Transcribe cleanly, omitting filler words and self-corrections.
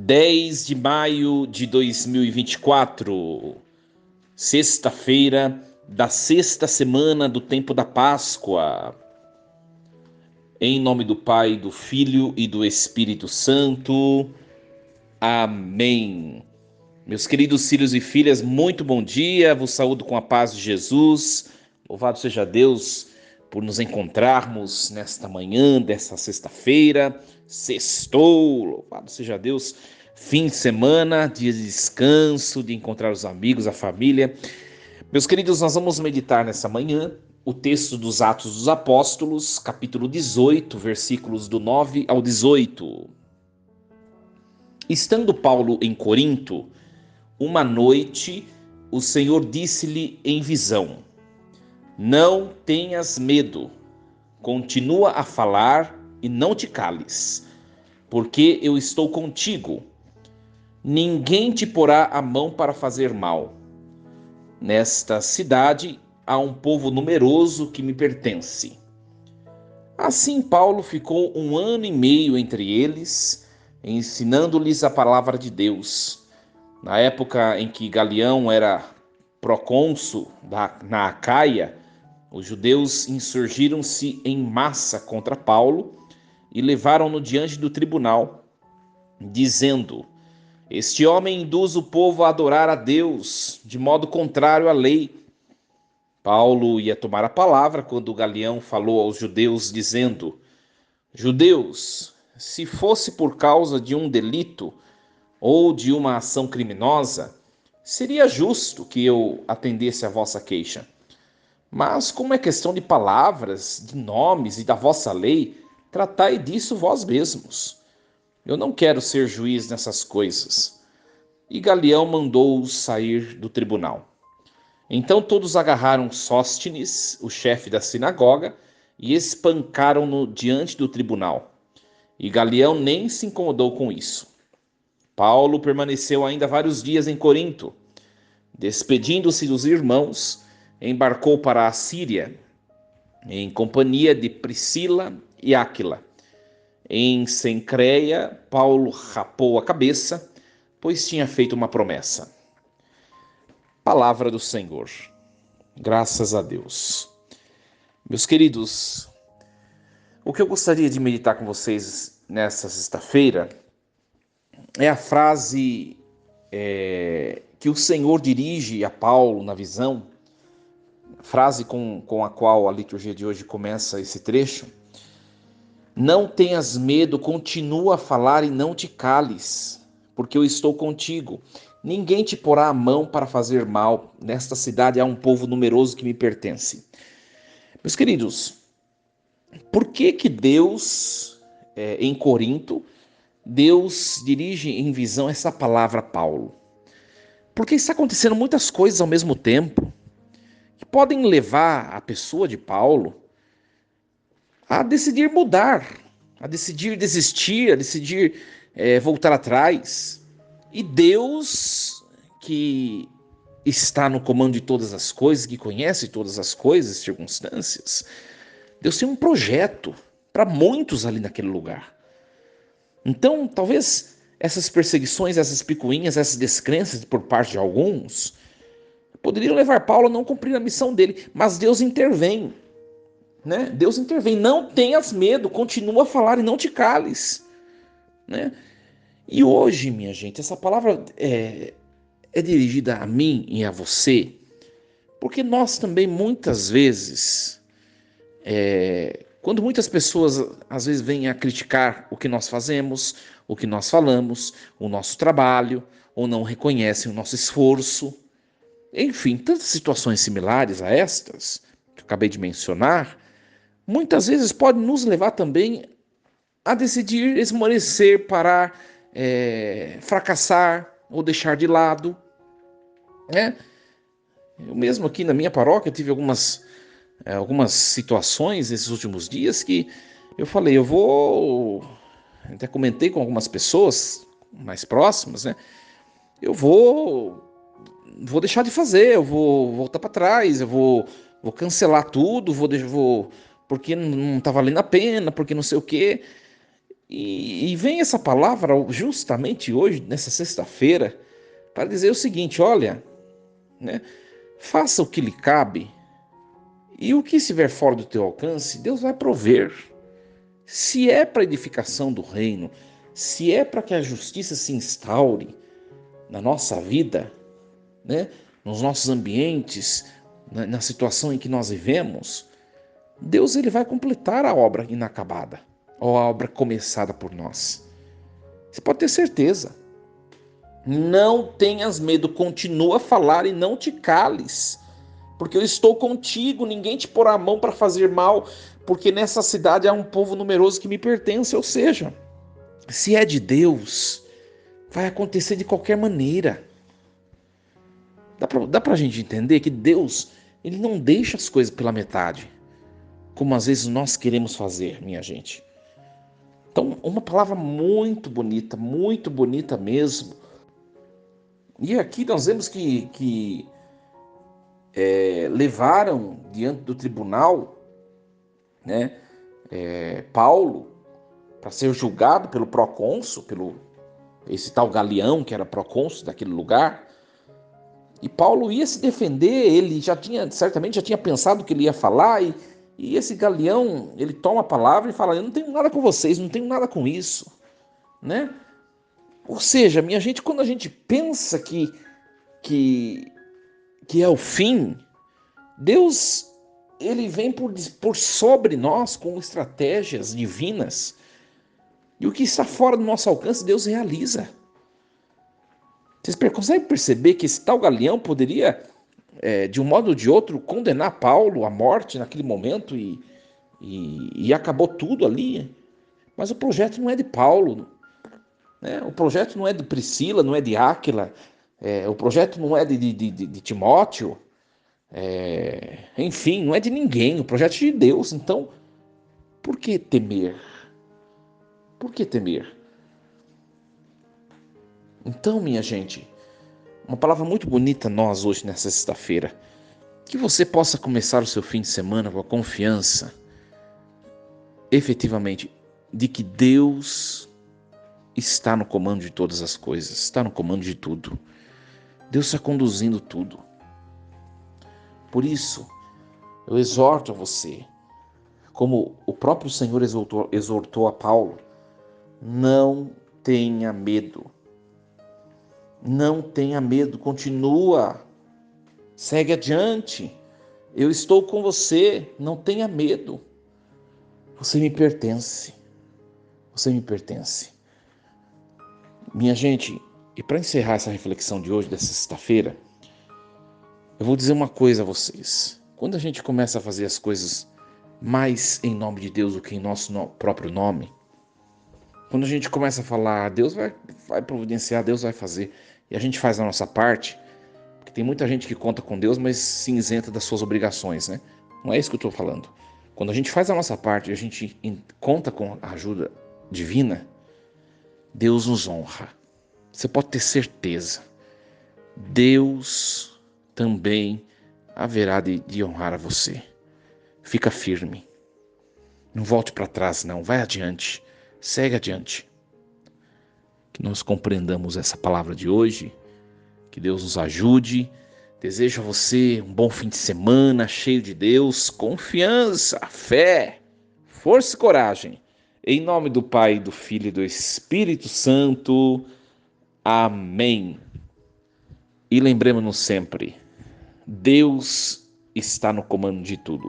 10 de maio de 2024, sexta-feira da sexta semana do tempo da Páscoa. Em nome do Pai, do Filho e do Espírito Santo. Amém. Meus queridos filhos e filhas, muito bom dia. Vos saúdo com a paz de Jesus. Louvado seja Deus por nos encontrarmos nesta manhã desta sexta-feira. Sextou, louvado seja Deus. Fim de semana, dia de descanso, de encontrar os amigos, a família. Meus queridos, nós vamos meditar nessa manhã o texto dos Atos dos Apóstolos, capítulo 18, versículos do 9 ao 18. Estando Paulo em Corinto, uma noite o Senhor disse-lhe em visão: Não tenhas medo, continua a falar e não te cales, porque eu estou contigo. Ninguém te porá a mão para fazer mal. Nesta cidade há um povo numeroso que me pertence. Assim Paulo ficou 1 ano e meio entre eles, ensinando-lhes a palavra de Deus. Na época em que Galião era procônsul na Acaia, os judeus insurgiram-se em massa contra Paulo e levaram-no diante do tribunal, dizendo: Este homem induz o povo a adorar a Deus de modo contrário à lei. Paulo ia tomar a palavra quando Galião falou aos judeus, dizendo: Judeus, se fosse por causa de um delito ou de uma ação criminosa, seria justo que eu atendesse a vossa queixa. Mas como é questão de palavras, de nomes e da vossa lei, tratai disso vós mesmos. Eu não quero ser juiz nessas coisas. E Galião mandou-os sair do tribunal. Então todos agarraram Sóstenes, o chefe da sinagoga, e espancaram-no diante do tribunal. E Galião nem se incomodou com isso. Paulo permaneceu ainda vários dias em Corinto. Despedindo-se dos irmãos, embarcou para a Síria, em companhia de Priscila e Áquila. Em Cencreia, Paulo rapou a cabeça, pois tinha feito uma promessa. Palavra do Senhor. Graças a Deus. Meus queridos, o que eu gostaria de meditar com vocês nessa sexta-feira é a frase que o Senhor dirige a Paulo na visão, frase com a qual a liturgia de hoje começa esse trecho. Não tenhas medo, continua a falar e não te cales, porque eu estou contigo. Ninguém te porá a mão para fazer mal. Nesta cidade há um povo numeroso que me pertence. Meus queridos, por que Deus, em Corinto, Deus dirige em visão essa palavra a Paulo? Porque está acontecendo muitas coisas ao mesmo tempo que podem levar a pessoa de Paulo a decidir mudar, a decidir desistir, a decidir voltar atrás. E Deus, que está no comando de todas as coisas, que conhece todas as coisas, circunstâncias, Deus tem um projeto para muitos ali naquele lugar. Então, talvez essas perseguições, essas picuinhas, essas descrenças por parte de alguns poderiam levar Paulo a não cumprir a missão dele, mas Deus intervém, né? Deus intervém. Não tenhas medo, continua a falar e não te cales, né? E hoje, minha gente, essa palavra é dirigida a mim e a você, porque nós também muitas vezes, quando muitas pessoas às vezes vêm a criticar o que nós fazemos, o que nós falamos, o nosso trabalho, ou não reconhecem o nosso esforço, enfim, tantas situações similares a estas que eu acabei de mencionar, muitas vezes pode nos levar também a decidir esmorecer, parar, fracassar ou deixar de lado, né? Eu mesmo aqui na minha paróquia tive algumas situações nesses últimos dias que eu falei, até comentei com algumas pessoas mais próximas, né? Eu vou deixar de fazer, eu vou voltar para trás, eu vou cancelar tudo, porque não tá valendo a pena, porque não sei o quê. E vem essa palavra justamente hoje, nessa sexta-feira, para dizer o seguinte: olha, né, faça o que lhe cabe, e o que estiver fora do teu alcance, Deus vai prover. Se é para edificação do reino, se é para que a justiça se instaure na nossa vida, né, nos nossos ambientes, na situação em que nós vivemos, Deus ele vai completar a obra inacabada, ou a obra começada por nós. Você pode ter certeza. Não tenhas medo, continua a falar e não te cales, porque eu estou contigo, ninguém te porá a mão para fazer mal, porque nessa cidade há um povo numeroso que me pertence, ou seja, se é de Deus, vai acontecer de qualquer maneira. Dá pra gente entender que Deus, ele não deixa as coisas pela metade, como às vezes nós queremos fazer, minha gente. Então, uma palavra muito bonita mesmo. E aqui nós vemos que levaram diante do tribunal, né, Paulo, para ser julgado pelo procônsul, pelo esse tal Galião, que era procônsul daquele lugar. E Paulo ia se defender, ele certamente já tinha pensado o que ele ia falar, e esse Galião, ele toma a palavra e fala: eu não tenho nada com vocês, não tenho nada com isso, né? Ou seja, minha gente, quando a gente pensa que, que é o fim, Deus, ele vem por sobre nós com estratégias divinas, e o que está fora do nosso alcance, Deus realiza. Vocês conseguem perceber que esse tal Galião poderia, de um modo ou de outro, condenar Paulo à morte naquele momento e acabou tudo ali? Mas o projeto não é de Paulo, né? O projeto não é de Priscila, não é de Áquila, o projeto não é de Timóteo, enfim, não é de ninguém, o projeto é de Deus. Então, por que temer? Por que temer? Então, minha gente, uma palavra muito bonita nós hoje nessa sexta-feira, que você possa começar o seu fim de semana com a confiança, efetivamente, de que Deus está no comando de todas as coisas, está no comando de tudo. Deus está conduzindo tudo. Por isso, eu exorto a você, como o próprio Senhor exortou a Paulo: não tenha medo. Não tenha medo, continua, segue adiante. Eu estou com você, não tenha medo. Você me pertence. Você me pertence. Minha gente, e para encerrar essa reflexão de hoje, dessa sexta-feira, eu vou dizer uma coisa a vocês. Quando a gente começa a fazer as coisas mais em nome de Deus do que em nosso próprio nome, quando a gente começa a falar, Deus vai providenciar, Deus vai fazer, e a gente faz a nossa parte, porque tem muita gente que conta com Deus, mas se isenta das suas obrigações, né? Não é isso que eu estou falando. Quando a gente faz a nossa parte e a gente conta com a ajuda divina, Deus nos honra. Você pode ter certeza. Deus também haverá de honrar a você. Fica firme. Não volte para trás, não. Vai adiante. Segue adiante. Que nós compreendamos essa palavra de hoje. Que Deus nos ajude. Desejo a você um bom fim de semana, cheio de Deus, confiança, fé, força e coragem. Em nome do Pai, do Filho e do Espírito Santo. Amém. E lembremos-nos sempre, Deus está no comando de tudo.